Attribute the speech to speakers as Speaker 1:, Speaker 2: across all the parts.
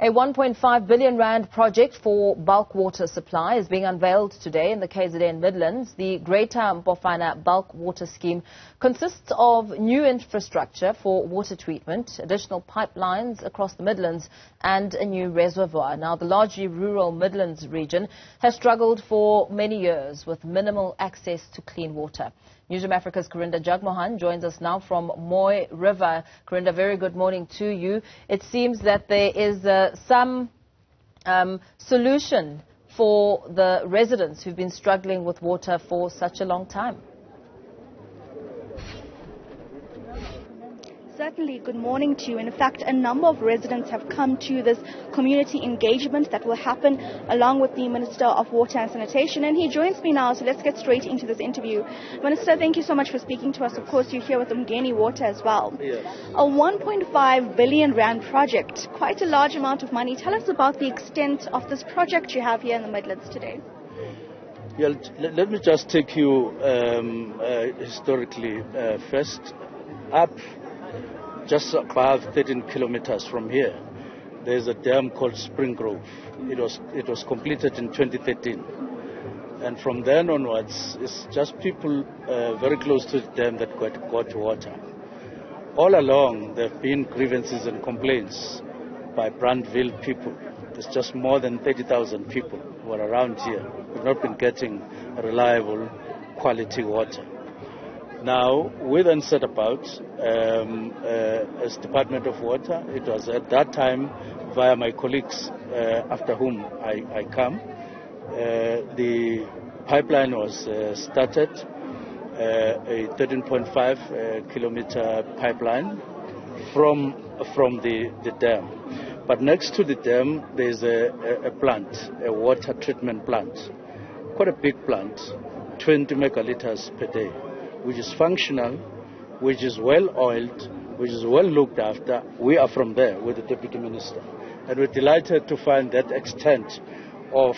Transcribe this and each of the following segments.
Speaker 1: A 1.5 billion rand project for bulk water supply is being unveiled today in the KZN Midlands. The Greater Mpofana Bulk Water Scheme consists of new infrastructure for water treatment, additional pipelines across the Midlands and a new reservoir. Now, the largely rural Midlands region has struggled for many years with minimal access to clean water. Newzroom Afrika's Karinda Jagmohan joins us now from Mooi River. Karinda, very good morning to you. It seems that there is some solution for the residents who've been struggling with water for such a long time.
Speaker 2: Certainly, good morning to you. In fact, a number of residents have come to this community engagement that will happen along with the Minister of Water and Sanitation. And he joins me now, so let's get straight into this interview. Minister, thank you so much for speaking to us. Of course, you're here with Umgeni Water as well.
Speaker 3: Yes.
Speaker 2: A 1.5 billion rand project, quite a large amount of money. Tell us about the extent of this project you have here in the Midlands today.
Speaker 3: Yeah, let me just take you historically first. Up just above 13 kilometers from here, there's a dam called Spring Grove. It was completed in 2013. And from then onwards, it's just people very close to the dam that got water. All along, there have been grievances and complaints by Brandville people. There's just more than 30,000 people who are around here who have not been getting reliable, quality water. Now, we then set about, as Department of Water, it was at that time via my colleagues after whom I come. The pipeline was started, a 13.5 kilometer pipeline from the dam. But next to the dam, there's a plant, a water treatment plant, quite a big plant, 20 megaliters per day, which is functional, which is well oiled, which is well looked after. We are from there with the Deputy Minister. And we're delighted to find that extent of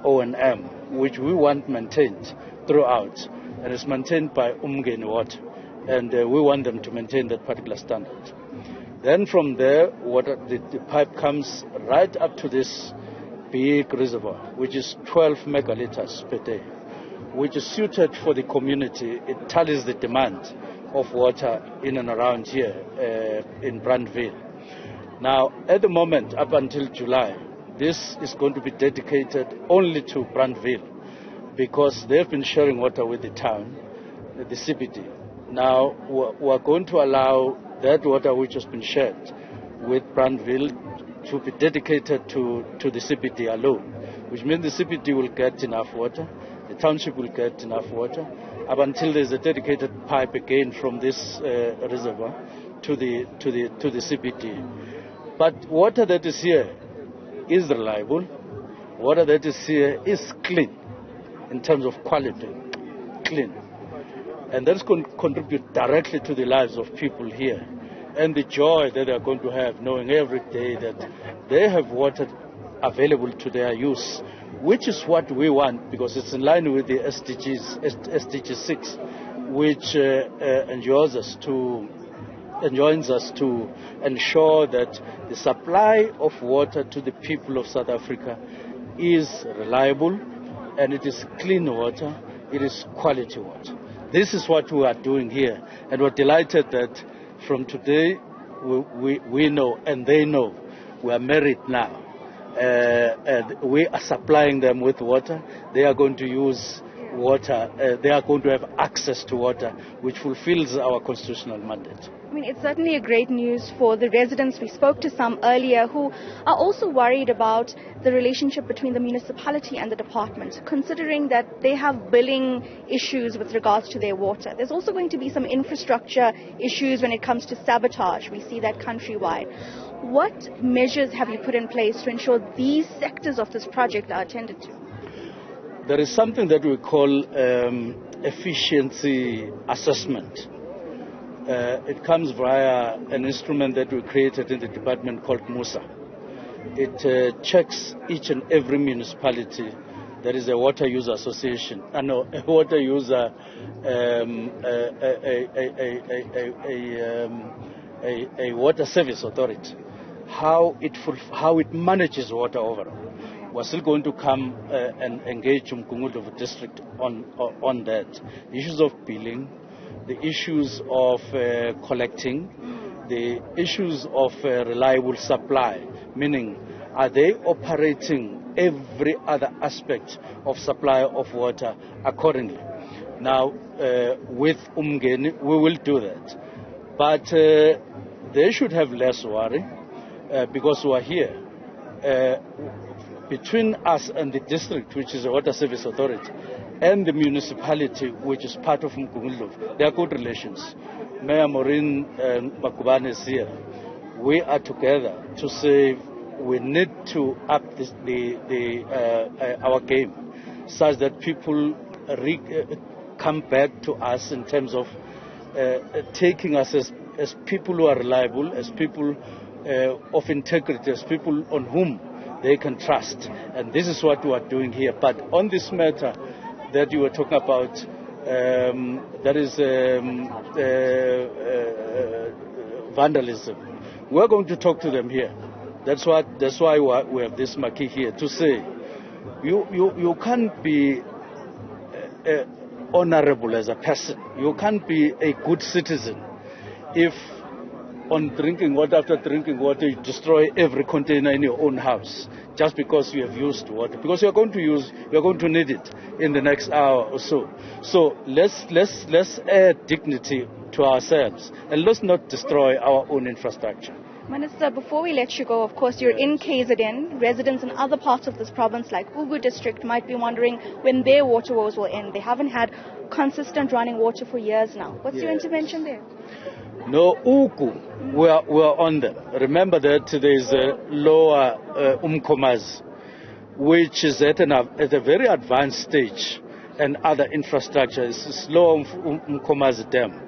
Speaker 3: O&M, which we want maintained throughout. And it's maintained by Umgeni Water. And we want them to maintain that particular standard. Then from there, the pipe comes right up to this big reservoir, which is 12 megaliters per day, which is suited for the community. It tallies the demand of water in and around here in Brandville. Now, at the moment, up until July, this is going to be dedicated only to Brandville because they've been sharing water with the town, the CBD. Now, we're going to allow that water which has been shared with Brandville to be dedicated to the CBD alone, which means the CBD will get enough water. The township will get enough water up until there's a dedicated pipe again from this reservoir to the CBD. But water that is here is reliable. Water that is here is clean in terms of quality, clean. And that's going to contribute directly to the lives of people here and the joy that they're going to have knowing every day that they have water available to their use, which is what we want because it's in line with the SDG 6, which enjoins us to ensure that the supply of water to the people of South Africa is reliable and it is clean water, it is quality water. This is what we are doing here, and we're delighted that from today we know and they know we are married now. We are supplying them with water. They are going to use water. They are going to have access to water, which fulfills our constitutional mandate.
Speaker 2: I mean, it's certainly a great news for the residents. We spoke to some earlier who are also worried about the relationship between the municipality and the department, considering that they have billing issues with regards to their water. There's also going to be some infrastructure issues when it comes to sabotage. We see that countrywide. What measures have you put in place to ensure these sectors of this project are attended to?
Speaker 3: There is something that we call efficiency assessment. It comes via an instrument that we created in the department called MUSA. It checks each and every municipality. There is a water user association, a water user, a water service authority how it manages water overall. We're still going to come and engage Umgungundlovu district on that. The issues of billing, the issues of collecting, the issues of reliable supply, meaning are they operating every other aspect of supply of water accordingly. Now, with Umgeni, we will do that. But they should have less worry because we are here. Between us and the district, which is a water service authority, and the municipality, which is part of Umgungundlovu, there are good relations. Mayor Maureen Makubane is here. We are together to say we need to up our game such that people come back to us in terms of taking us as people who are reliable, as people of integrity, as people on whom they can trust. And this is what we are doing here. But on this matter that you were talking about, that is vandalism, we are going to talk to them here. That's why we have this marquee here to say you can't be honorable as a person. You can't be a good citizen if on drinking water after drinking water you destroy every container in your own house just because you have used water, because you're going to need it in the next hour or so. So let's add dignity to ourselves and let's not destroy our own infrastructure.
Speaker 2: Minister, before we let you go, of course, you're in KZN. Residents in other parts of this province, like Ugu district, might be wondering when their water woes will end. They haven't had consistent running water for years now. What's your intervention there?
Speaker 3: No, Ugu, we are on them. Remember that there is a lower Umkomazi, which is at a very advanced stage, and other infrastructure. It's lower Umkomazi Dam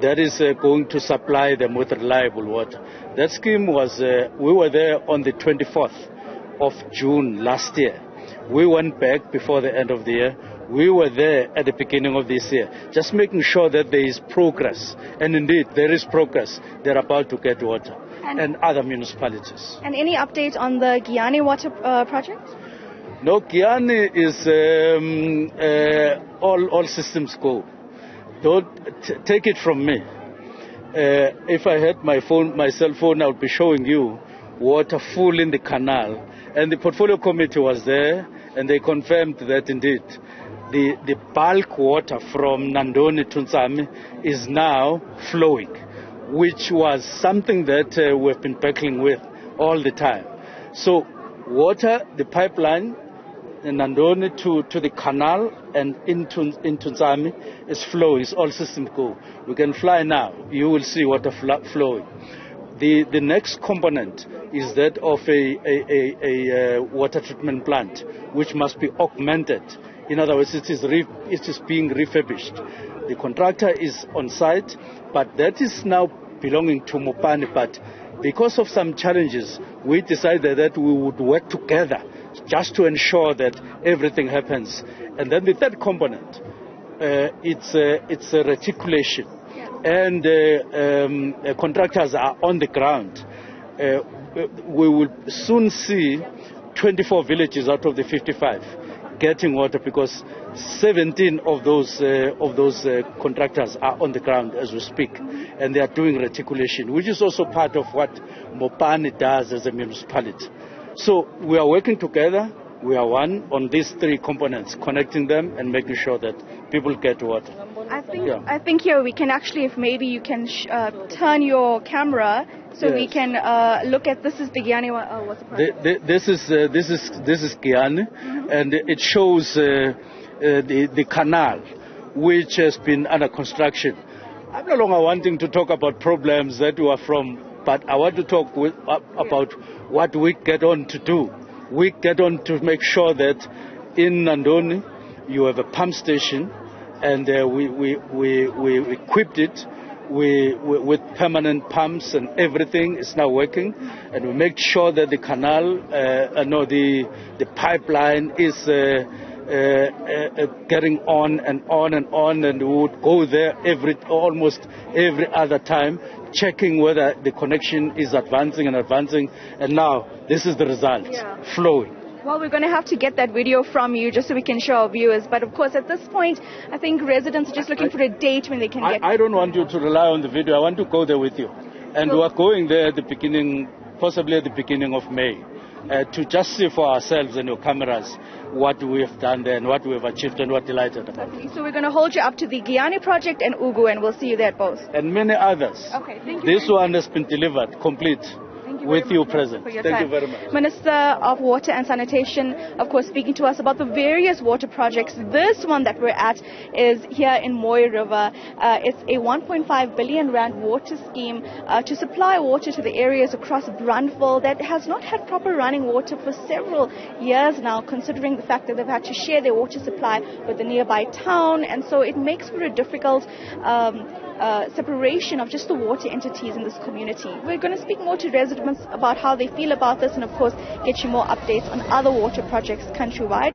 Speaker 3: that is going to supply them with reliable water. That scheme was, we were there on the 24th of June last year. We went back before the end of the year. We were there at the beginning of this year, just making sure that there is progress. And indeed, there is progress. They're about to get water, and other municipalities. And
Speaker 2: any update on the Giyani water project?
Speaker 3: No, Giyani is all systems go. Don't take it from me. If I had my cell phone, I would be showing you water full in the canal. And the portfolio committee was there, and they confirmed that indeed the bulk water from Nandoni to Ntsami is now flowing, which was something that we've been battling with all the time. So water, the pipeline, Nandoni to the canal and into Ntsami is flowing. It's all systems go. We can fly now. You will see water flowing. The next component is that of a water treatment plant, which must be augmented. In other words, it is being refurbished. The contractor is on site, but that is now belonging to Mopani. But because of some challenges, we decided that we would work together just to ensure that everything happens. And then the third component, it's a reticulation. And contractors are on the ground. We will soon see 24 villages out of the 55 getting water, because 17 of those contractors are on the ground as we speak, and they are doing reticulation, which is also part of what Mopani does as a municipality. So we are working together. We are one on these three components, connecting them and making sure that people get water.
Speaker 2: I think here we can actually, if maybe you can turn your camera so we can look at, this is the Giyani, what's the project?
Speaker 3: This is Giyani, and it shows the canal, which has been under construction. I'm no longer wanting to talk about problems that we are from, but I want to talk about what we get on to do. We get on to make sure that in Nandoni you have a pump station, and we equipped it with permanent pumps, and everything is now working. And we make sure that the canal, the pipeline is getting on and on and on, and we would go there almost every other time checking whether the connection is advancing, and now this is the result, flowing.
Speaker 2: Well, we're going to have to get that video from you just so we can show our viewers. But of course, at this point, I think residents are just looking for a date when they can get...
Speaker 3: I don't want you to rely on the video. I want to go there with you. And we're going there at the beginning, possibly at the beginning of May, to just see for ourselves and your cameras what we have done there and what we have achieved and what delighted about.
Speaker 2: So we're going to hold you up to the Guyani project and Ugu, and we'll see you there at both.
Speaker 3: And many others.
Speaker 2: Okay, thank you.
Speaker 3: This one has been delivered, complete. With you present. Thank you very much.
Speaker 2: Minister of Water and Sanitation, of course, speaking to us about the various water projects. This one that we're at is here in Mooi River. It's a 1.5 billion rand water scheme to supply water to the areas across Bruntville that has not had proper running water for several years now, considering the fact that they've had to share their water supply with the nearby town. And so it makes for a difficult separation of just the water entities in this community. We're going to speak more to residents about how they feel about this and, of course, get you more updates on other water projects countrywide.